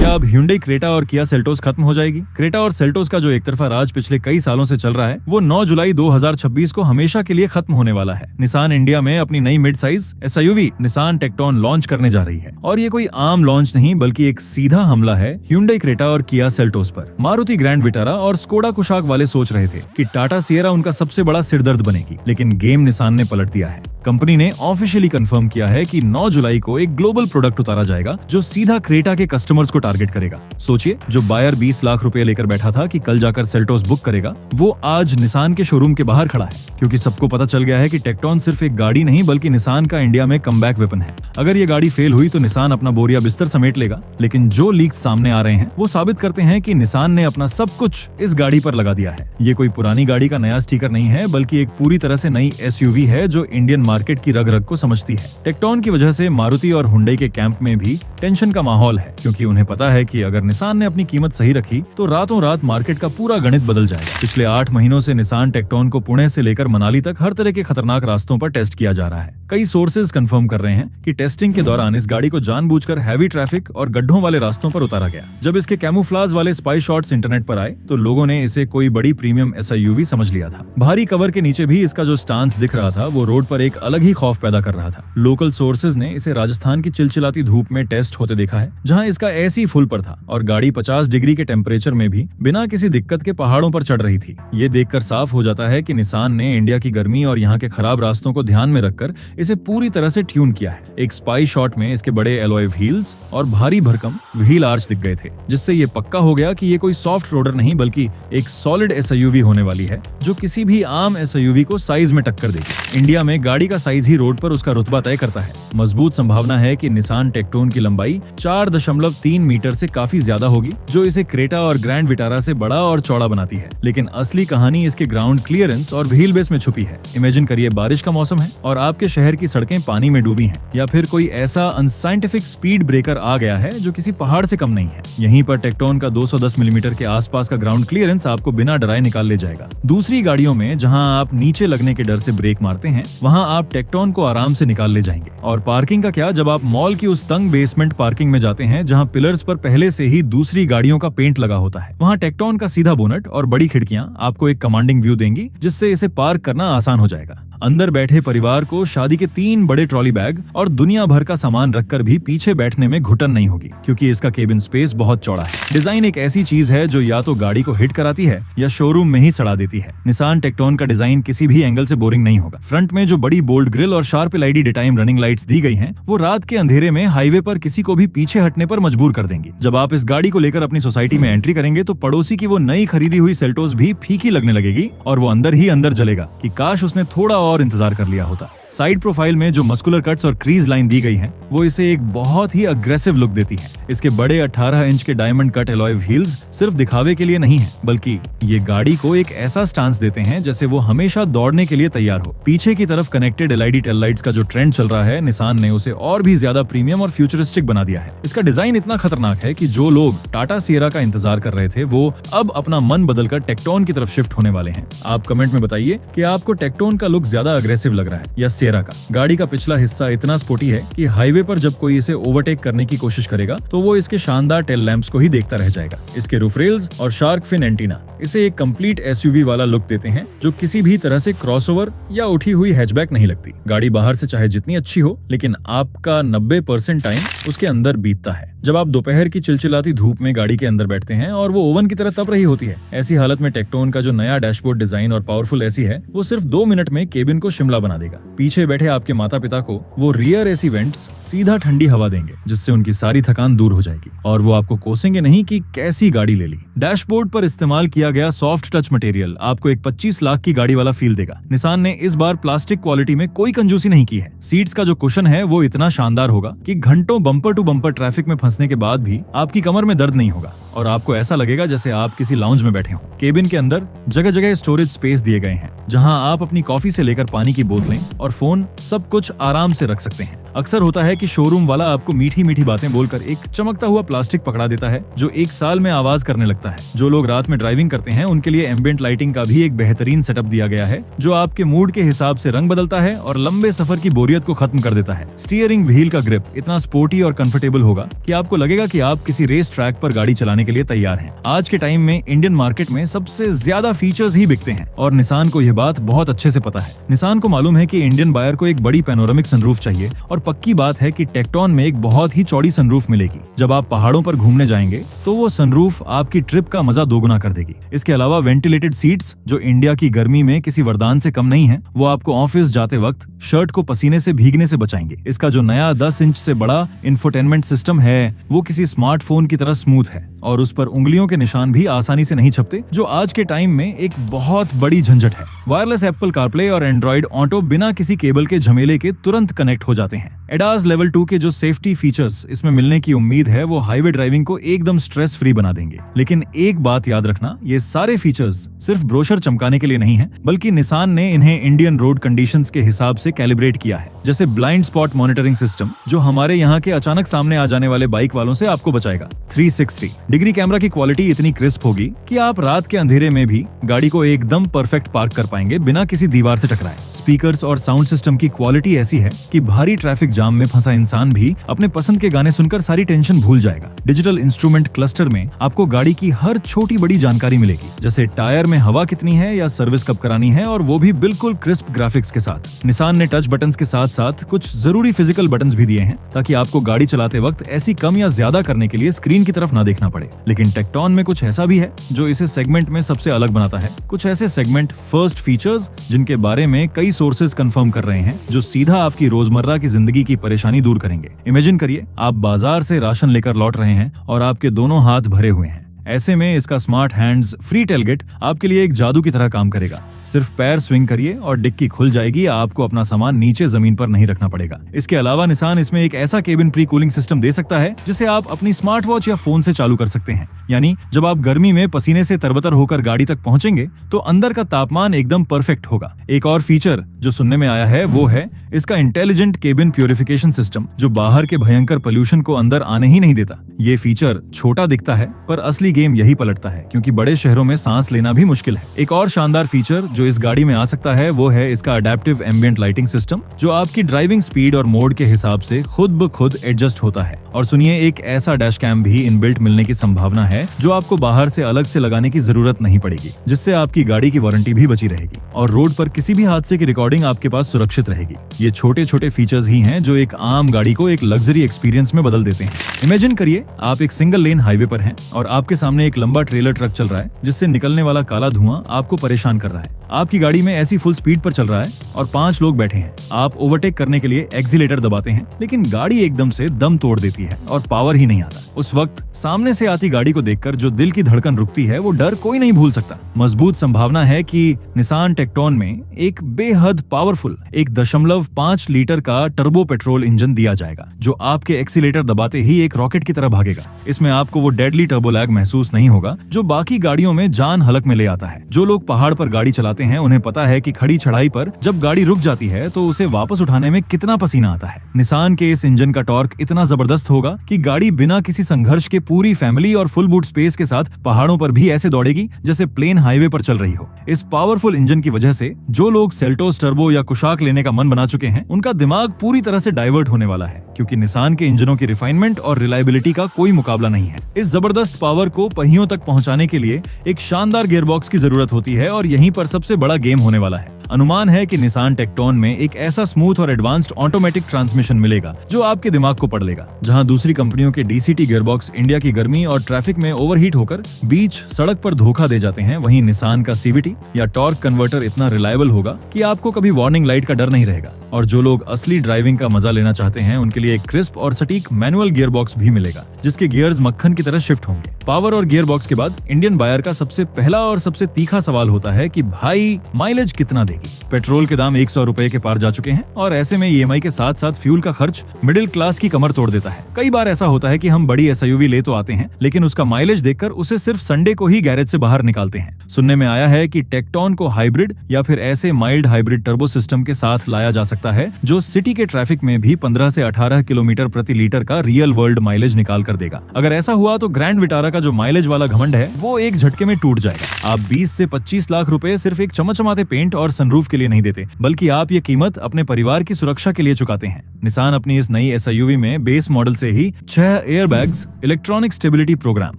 क्या अब Hyundai Creta और किया सेल्टोस खत्म हो जाएगी? क्रेटा और सेल्टोस का जो एक तरफा राज पिछले कई सालों से चल रहा है, वो 9 जुलाई 2026 को हमेशा के लिए खत्म होने वाला है। निसान इंडिया में अपनी नई mid size SUV Nissan Tekton launch करने जा रही है और ये कोई आम लॉन्च नहीं बल्कि एक सीधा हमला है Hyundai क्रेटा और किया सेल्टोस पर। मारुति ग्रैंड विटारा और स्कोडा कुशाक वाले सोच रहे थे कि टाटा सिएरा उनका सबसे बड़ा सिरदर्द बनेगी, लेकिन गेम निसान ने पलट दिया है। कंपनी ने ऑफिशियली कंफर्म किया है कि 9 जुलाई को एक ग्लोबल प्रोडक्ट उतारा जाएगा जो सीधा क्रेटा के कस्टमर्स को टारगेट करेगा। सोचिए, जो बायर 20 लाख रुपए लेकर बैठा था कि कल जाकर सेल्टोस बुक करेगा, वो आज निसान के शोरूम के बाहर खड़ा है, क्योंकि सबको पता चल गया है कि टेक्टोन सिर्फ एक गाड़ी नहीं बल्कि निसान का इंडिया में कमबैक वेपन है। अगर ये गाड़ी फेल हुई तो निसान अपना बोरिया बिस्तर समेट लेगा, लेकिन जो लीक्स सामने आ रहे हैं वो साबित करते हैं कि निसान ने अपना सब कुछ इस गाड़ी पर लगा दिया है। ये कोई पुरानी गाड़ी का नया स्टिकर नहीं है बल्कि एक पूरी तरह से नई SUV है जो इंडियन मार्केट की रग रग को समझती है। टेक्टोन की वजह से मारुति और हुंडई के कैंप में भी टेंशन का माहौल है, क्योंकि उन्हें पता है कि अगर निसान ने अपनी कीमत सही रखी तो रातों रात मार्केट का पूरा गणित बदल जाएगा। पिछले 8 महीनों से निसान टेक्टोन को पुणे से लेकर मनाली तक हर तरह के खतरनाक रास्तों पर टेस्ट किया जा रहा है। कई सोर्सेज कंफर्म कर रहे हैं कि टेस्टिंग के दौरान इस गाड़ी को जानबूझकर हैवी ट्रैफिक और गड्ढों वाले रास्तों पर उतारा गया। जब इसके कैमोफ्लाज वाले स्पाई शॉट्स इंटरनेट पर आए तो लोगों ने इसे कोई बड़ी प्रीमियम SUV समझ लिया था। भारी कवर के नीचे भी इसका जो स्टांस दिख रहा था वो रोड पर एक अलग ही खौफ पैदा कर रहा था। लोकल सोर्सेज ने इसे राजस्थान की चिलचिलाती धूप में टेस्ट होते देखा है, जहां इसका AC फुल पर था और गाड़ी 50 डिग्री के टेम्परेचर में भी बिना किसी दिक्कत के पहाड़ों पर चढ़ रही थी। ये देखकर साफ हो जाता है कि निसान ने इंडिया की गर्मी और यहाँ के खराब रास्तों को ध्यान में रखकर इसे पूरी तरह से ट्यून किया है। एक स्पाई शॉट में इसके बड़े एलॉय व्हील्स और भारी भरकम व्हील आर्च दिख गए थे, जिससे ये पक्का हो गया कि ये कोई सॉफ्ट रोडर नहीं बल्कि एक सॉलिड SUV होने वाली है जो किसी भी आम SUV को साइज में टक्कर देगी। इंडिया में गाड़ी का साइज ही रोड पर उसका रुतबा तय करता है। मजबूत संभावना है कि निसान टेक्टोन की लंबाई 4.3 मीटर से काफी ज्यादा होगी, जो इसे क्रेटा और ग्रैंड विटारा से बड़ा और चौड़ा बनाती है। लेकिन असली कहानी इसके ग्राउंड क्लियरेंस और व्हील बेस में छुपी है। इमेजिन करिए, बारिश का मौसम है और आपके शहर की सड़कें पानी में डूबी हैं, या फिर कोई ऐसा अनसाइंटिफिक स्पीड ब्रेकर आ गया है जो किसी पहाड़ से कम नहीं है। यहीं पर टेक्टोन का 210 मिलीमीटर के आसपास का ग्राउंड क्लियरेंस आपको बिना डराए निकाल ले जाएगा। दूसरी गाड़ियों में जहां आप नीचे लगने के डर से ब्रेक मारते हैं, वहां आप टेक्टोन को आराम से निकाल ले जाएंगे। और पार्किंग का क्या, जब आप मॉल की उस तंग बेसमेंट पार्किंग में जाते हैं जहां पिलर्स पर पहले से ही दूसरी गाड़ियों का पेंट लगा होता है, वहां टेक्टोन का सीधा बोनट और बड़ी खिड़कियां आपको एक कमांडिंग व्यू देंगी, जिससे इसे पार्क करना आसान हो जाएगा। अंदर बैठे परिवार को शादी के 3 बड़े ट्रॉली बैग और दुनिया भर का सामान रखकर भी पीछे बैठने में घुटन नहीं होगी, क्योंकि इसका केबिन स्पेस बहुत चौड़ा है। डिजाइन एक ऐसी चीज है जो या तो गाड़ी को हिट कराती है या शोरूम में ही सड़ा देती है। निसान टेक्टोन का डिजाइन किसी भी एंगल से बोरिंग नहीं होगा। फ्रंट में जो बड़ी बोल्ड ग्रिल और sharp LED day time running lights दी गई हैं, वो रात के अंधेरे में हाईवे पर किसी को भी पीछे हटने पर मजबूर कर देंगी। जब आप इस गाड़ी को लेकर अपनी सोसाइटी में एंट्री करेंगे तो पड़ोसी की वो नई खरीदी हुई सेल्टोस भी फीकी लगने लगेगी और वो अंदर ही अंदर जलेगा कि काश उसने थोड़ा और इंतजार कर लिया होता। साइड प्रोफाइल में जो मस्कुलर कट्स और क्रीज लाइन दी गई हैं, वो इसे एक बहुत ही अग्रेसिव लुक देती हैं। इसके बड़े 18 इंच के डायमंड कट एलॉय व्हील्स सिर्फ दिखावे के लिए नहीं है, बल्कि ये गाड़ी को एक ऐसा स्टांस देते हैं जैसे वो हमेशा दौड़ने के लिए तैयार हो। पीछे की तरफ कनेक्टेड LED टेल लाइट्स का जो ट्रेंड चल रहा है, निसान ने उसे और भी ज्यादा प्रीमियम और फ्यूचरिस्टिक बना दिया है। इसका डिजाइन इतना खतरनाक है कि जो लोग टाटा सिएरा का इंतजार कर रहे थे, वो अब अपना मन बदलकर टेक्टोन की तरफ शिफ्ट होने वाले हैं। आप कमेंट में बताइए कि आपको टेक्टोन का लुक ज्यादा अग्रेसिव लग रहा है या सिएरा का। गाड़ी का पिछला हिस्सा इतना स्पोर्टी है कि हाईवे पर जब कोई इसे ओवरटेक करने की कोशिश करेगा तो वो इसके शानदार टेल लैंप्स को ही देखता रह जाएगा। इसके रूफ रेल्स और शार्क फिन एंटीना इसे एक कंप्लीट SUV वाला लुक देते हैं, जो किसी भी तरह से क्रॉसओवर या उठी हुई हैचबैक नहीं लगती। गाड़ी बाहर से चाहे जितनी अच्छी हो, लेकिन आपका 90% टाइम उसके अंदर बीतता है। जब आप दोपहर की चिलचिलाती धूप में गाड़ी के अंदर बैठते हैं और वो ओवन की तरह तप रही होती है, ऐसी हालत में टेक्टोन का जो नया डैशबोर्ड डिजाइन और पावरफुल AC है, वो सिर्फ 2 मिनट में केबिन को शिमला बना देगा। पीछे बैठे आपके माता पिता को वो रियर AC वेंट्स सीधा ठंडी हवा देंगे, जिससे उनकी सारी थकान दूर हो जाएगी और वो आपको कोसेंगे नहीं कि कैसी गाड़ी ले ली। डैशबोर्ड पर इस्तेमाल किया गया सॉफ्ट टच मटेरियल आपको एक 25 लाख की गाड़ी वाला फील देगा। निसान ने इस बार प्लास्टिक क्वालिटी में कोई कंजूसी नहीं की है। सीट्स का जो कुशन है वो इतना शानदार होगा कि घंटों बम्पर टू बम्पर ट्रैफिक में फंसने के बाद भी आपकी कमर में दर्द नहीं होगा। और आपको ऐसा लगेगा जैसे आप किसी लाउंज में बैठे हो। केबिन के अंदर जगह जगह स्टोरेज स्पेस दिए गए हैं, जहां आप अपनी कॉफी से लेकर पानी की बोतलें और फोन सब कुछ आराम से रख सकते हैं। अक्सर होता है कि शोरूम वाला आपको मीठी मीठी बातें बोलकर एक चमकता हुआ प्लास्टिक पकड़ा देता है जो 1 साल में आवाज करने लगता है। जो लोग रात में ड्राइविंग करते हैं उनके लिए एम्बिएंट लाइटिंग का भी एक बेहतरीन सेटअप दिया गया है, जो आपके मूड के हिसाब से रंग बदलता है और लंबे सफर की बोरियत को खत्म कर देता है। स्टीयरिंग व्हील का ग्रिप इतना स्पोर्टी और कंफर्टेबल होगा कि आपको लगेगा कि आप किसी रेस ट्रैक पर गाड़ी चलाने के लिए तैयार हैं। आज के टाइम में इंडियन मार्केट में सबसे ज्यादा फीचर्स ही बिकते हैं और निसान को यह बात बहुत अच्छे से पता है। निसान को मालूम है कि इंडियन बायर को एक बड़ी पैनोरामिक सनरूफ चाहिए और पक्की बात है कि टेक्टोन में एक बहुत ही चौड़ी सनरूफ मिलेगी। जब आप पहाड़ों पर घूमने जाएंगे तो वो सनरूफ आपकी ट्रिप का मजा दोगुना कर देगी। इसके अलावा वेंटिलेटेड सीट्स, जो इंडिया की गर्मी में किसी वरदान से कम नहीं है, वो आपको ऑफिस जाते वक्त शर्ट को पसीने से भीगने से बचाएंगे। इसका जो नया 10 इंच से बड़ा इंफोटेनमेंट सिस्टम है वो किसी स्मार्टफोन की तरह स्मूथ है और उस पर उंगलियों के निशान भी आसानी से नहीं छपते, जो आज के टाइम में एक बहुत बड़ी झंझट है। वायरलेस एप्पल कारप्ले और एंड्रॉइड ऑटो बिना किसी केबल के झमेले के तुरंत कनेक्ट हो जाते हैं। एडास लेवल 2 के जो सेफ्टी फीचर्स इसमें मिलने की उम्मीद है वो हाईवे ड्राइविंग को एकदम स्ट्रेस फ्री बना देंगे। लेकिन एक बात याद रखना, ये सारे फीचर्स सिर्फ ब्रोशर चमकाने के लिए नहीं है, बल्कि निसान ने इन्हें इंडियन रोड कंडीशंस के हिसाब से कैलिब्रेट किया है। जैसे ब्लाइंड स्पॉट मॉनिटरिंग सिस्टम, जो हमारे यहाँ के अचानक सामने आ जाने वाले बाइक वालों से आपको बचाएगा। 360 डिग्री कैमरा की क्वालिटी इतनी क्रिस्प होगी कि आप रात के अंधेरे में भी गाड़ी को एकदम परफेक्ट पार्क कर पाएंगे बिना किसी दीवार से टकराए। स्पीकर्स और साउंड सिस्टम की क्वालिटी ऐसी है कि भारी ट्रैफिक जाम में फंसा इंसान भी अपने पसंद के गाने सुनकर सारी टेंशन भूल जाएगा। डिजिटल इंस्ट्रूमेंट क्लस्टर में आपको गाड़ी की हर छोटी बड़ी जानकारी मिलेगी, जैसे टायर में हवा कितनी है या सर्विस कब करानी है, और वो भी बिल्कुल क्रिस्प ग्राफिक्स के साथ। निसान ने टच बटन्स के साथ साथ कुछ जरूरी फिजिकल बटन्स भी दिए हैं ताकि आपको गाड़ी चलाते वक्त ऐसी कम या ज्यादा करने के लिए स्क्रीन की तरफ ना देखना पड़े। लेकिन टेक्टोन में कुछ ऐसा भी है जो इसे सेगमेंट में सबसे अलग बनाता है। कुछ ऐसे सेगमेंट फर्स्ट फीचर्स जिनके बारे में कई सोर्सेज कंफर्म कर रहे हैं, जो सीधा आपकी रोजमर्रा की जिंदगी की परेशानी दूर करेंगे। इमेजिन करिए आप बाजार से राशन लेकर लौट रहे हैं और आपके दोनों हाथ भरे हुए हैं। ऐसे में इसका स्मार्ट हैंड्स फ्री टेलगेट आपके लिए एक जादू की तरह काम करेगा। सिर्फ पैर स्विंग करिए और डिक्की खुल जाएगी, आपको अपना सामान नीचे जमीन पर नहीं रखना पड़ेगा। इसके अलावा निसान इसमें एक ऐसा केबिन प्री कूलिंग सिस्टम दे सकता है जिसे आप अपनी स्मार्ट वॉच या फोन से चालू कर सकते हैं। यानी जब आप गर्मी में पसीने से तरबतर होकर गाड़ी तक पहुंचेंगे तो अंदर का तापमान एकदम परफेक्ट होगा। एक और फीचर जो सुनने में आया है वो है इसका इंटेलिजेंट केबिन प्यूरिफिकेशन सिस्टम, जो बाहर के भयंकर पोल्यूशन को अंदर आने ही नहीं देता। ये फीचर छोटा दिखता है पर असली गेम यही पलटता है, क्योंकि बड़े शहरों में सांस लेना भी मुश्किल है। एक और शानदार फीचर जो इस गाड़ी में आ सकता है वो है इसका अडेप्टिव एम्बिएंट लाइटिंग सिस्टम, जो आपकी ड्राइविंग स्पीड और मोड के हिसाब से खुद ब खुद एडजस्ट होता है। और सुनिए, एक ऐसा डैश कैम भी इनबिल्ट मिलने की संभावना है जो आपको बाहर से अलग से लगाने की जरूरत नहीं पड़ेगी, जिससे आपकी गाड़ी की वारंटी भी बची रहेगी और रोड पर किसी भी हादसे की रिकॉर्डिंग आपके पास सुरक्षित रहेगी। ये छोटे छोटे फीचर्स ही हैं जो एक आम गाड़ी को एक लग्जरी एक्सपीरियंस में बदल देते हैं। इमेजिन करिए आप एक सिंगल लेन हाईवे पर हैं और आपके सामने एक लंबा ट्रेलर ट्रक चल रहा है जिससे निकलने वाला काला धुआं आपको परेशान कर रहा है। आपकी गाड़ी में ऐसी फुल स्पीड पर चल रहा है और 5 लोग बैठे हैं। आप ओवरटेक करने के लिए एक्सीलेटर दबाते हैं, लेकिन गाड़ी एकदम से दम तोड़ देती है और पावर ही नहीं आता। उस वक्त सामने से आती गाड़ी को देखकर जो दिल की धड़कन रुकती है वो डर कोई नहीं भूल सकता। मजबूत संभावना है कि निसान टेक्टोन में एक बेहद पावरफुल 1.5 लीटर का टर्बो पेट्रोल इंजन दिया जाएगा, जो आपके एक्सीलेटर दबाते ही एक रॉकेट की तरह भागेगा। इसमें आपको वो डेडली टर्बो लैग महसूस नहीं होगा जो बाकी गाड़ियों में जान हलक में ले आता है। जो लोग पहाड़ पर गाड़ी चलाते हैं उन्हें पता है कि खड़ी चढ़ाई पर जब गाड़ी रुक जाती है तो उसे वापस उठाने में कितना पसीना आता है। निसान के इस इंजन का टॉर्क इतना जबरदस्त होगा कि गाड़ी बिना किसी संघर्ष के पूरी फैमिली और फुल बूट स्पेस के साथ पहाड़ों पर भी ऐसे दौड़ेगी जैसे प्लेन हाईवे पर चल रही हो। इस पावरफुल इंजन की वजह से जो लोग सेल्टोस टर्बो या कुशाक लेने का मन बना चुके हैं उनका दिमाग पूरी तरह से डाइवर्ट होने वाला है, क्योंकि निसान के इंजनों की रिफाइनमेंट और रिलायबिलिटी का कोई मुकाबला नहीं है। इस जबरदस्त पावर को पहियों तक पहुंचाने के लिए एक शानदार गियरबॉक्स की जरूरत होती है और यहीं पर सबसे बड़ा गेम होने वाला है। अनुमान है कि निसान टेक्टोन में एक ऐसा स्मूथ और एडवांस्ड ऑटोमेटिक ट्रांसमिशन मिलेगा जो आपके दिमाग को पढ़ लेगा। जहां दूसरी कंपनियों के डीसीटी गियरबॉक्स इंडिया की गर्मी और ट्रैफिक में ओवरहीट होकर बीच सड़क पर धोखा दे जाते हैं, वहीं निसान का सीवीटी या टॉर्क कन्वर्टर इतना रिलायबल होगा कि आपको कभी वार्निंग लाइट का डर नहीं रहेगा। और जो लोग असली ड्राइविंग का मजा लेना चाहते हैं उनके लिए एक क्रिस्प और सटीक मैनुअल गियरबॉक्स भी मिलेगा, जिसके गियर्स मक्खन की तरह शिफ्ट होंगे। पावर और गियरबॉक्स के बाद इंडियन बायर का सबसे पहला और सबसे तीखा सवाल होता है कि भाई माइलेज कितना देगा। देगी। पेट्रोल के दाम 100 रुपए के पार जा चुके हैं और ऐसे में ईएमआई के साथ साथ फ्यूल का खर्च मिडिल क्लास की कमर तोड़ देता है। कई बार ऐसा होता है कि हम बड़ी एसयूवी ले तो आते हैं, लेकिन उसका माइलेज देखकर उसे सिर्फ संडे को ही गैरेज से बाहर निकालते हैं। सुनने में आया है कि टेक्टोन को हाइब्रिड या फिर ऐसे माइल्ड हाइब्रिड टर्बो सिस्टम के साथ लाया जा सकता है जो सिटी के ट्रैफिक में भी 15 से 18 किलोमीटर प्रति लीटर का रियल वर्ल्ड माइलेज निकाल कर देगा। अगर ऐसा हुआ तो ग्रैंड विटारा का जो माइलेज वाला घमंड है वो एक झटके में टूट जाएगा। आप 20 से 25 लाख रुपए सिर्फ एक चमचमाते पेंट और सनरूफ के लिए नहीं देते, बल्कि आप ये कीमत अपने परिवार की सुरक्षा के लिए चुकाते हैं। निसान अपनी इस नई एसयूवी में बेस मॉडल से ही 6 एयरबैग्स, इलेक्ट्रॉनिक स्टेबिलिटी प्रोग्राम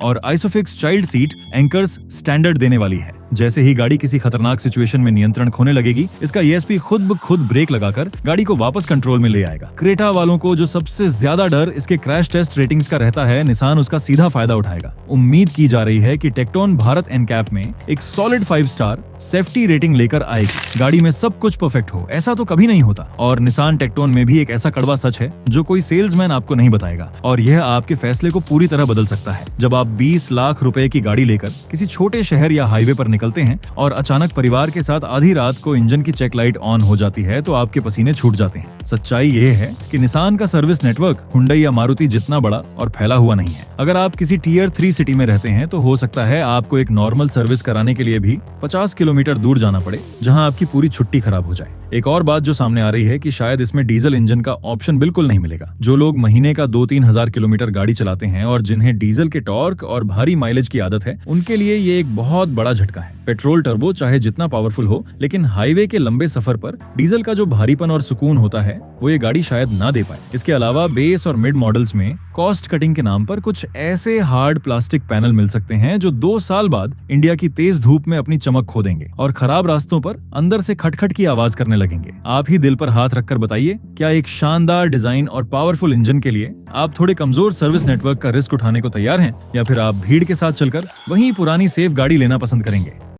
और isofix child seat anchors standard देने वाली है। जैसे ही गाड़ी किसी खतरनाक सिचुएशन में नियंत्रण खोने लगेगी, इसका ईएसपी खुद ब खुद ब्रेक लगाकर गाड़ी को वापस कंट्रोल में ले आएगा। क्रेटा वालों को जो सबसे ज्यादा डर इसके क्रैश टेस्ट रेटिंग्स का रहता है, निसान उसका सीधा फायदा उठाएगा। उम्मीद की जा रही है कि टेक्टोन भारत एनकैप में एक सॉलिड 5 स्टार सेफ्टी रेटिंग लेकर आएगी। गाड़ी में सब कुछ परफेक्ट हो, ऐसा तो कभी नहीं होता। और निसान टेक्टोन में भी एक ऐसा कड़वा सच है जो कोई सेल्समैन आपको नहीं बताएगा, और यह आपके फैसले को पूरी तरह बदल सकता है। जब आप 20 लाख रुपए की गाड़ी लेकर किसी छोटे शहर या हाईवे पर निकलते हैं और अचानक परिवार के साथ आधी रात को इंजन की चेक लाइट ऑन हो जाती है तो आपके पसीने छूट जाते हैं। सच्चाई ये है कि निसान का सर्विस नेटवर्क हुंडई या मारुति जितना बड़ा और फैला हुआ नहीं है। अगर आप किसी टियर 3 सिटी में रहते हैं तो हो सकता है आपको एक नॉर्मल सर्विस कराने के लिए भी 50 किलोमीटर दूर जाना पड़े, जहां आपकी पूरी छुट्टी खराब हो जाए। एक और बात जो सामने आ रही है कि शायद इसमें डीजल इंजन का ऑप्शन बिल्कुल नहीं मिलेगा। जो लोग महीने का 2-3 हजार किलोमीटर गाड़ी चलाते हैं और जिन्हें डीजल के टॉर्क और भारी माइलेज की आदत है, उनके लिए ये एक बहुत बड़ा झटका है। पेट्रोल टर्बो चाहे जितना पावरफुल हो, लेकिन हाईवे के लंबे सफर पर डीजल का जो भारीपन और सुकून होता है वो ये गाड़ी शायद ना दे पाए। इसके अलावा बेस और मिड मॉडल्स में कॉस्ट कटिंग के नाम पर कुछ ऐसे हार्ड प्लास्टिक पैनल मिल सकते हैं जो 2 साल बाद इंडिया की तेज धूप में अपनी चमक खो देंगे और खराब रास्तों पर अंदर से खटखट की आवाज करने लगेंगे। आप ही दिल पर हाथ रखकर बताइए, क्या एक शानदार डिजाइन और पावरफुल इंजन के लिए आप थोड़े कमजोर सर्विस नेटवर्क का रिस्क उठाने को तैयार हैं, या फिर आप भीड़ के साथ चलकर वही पुरानी सेफ गाड़ी लेना पसंद करेंगे?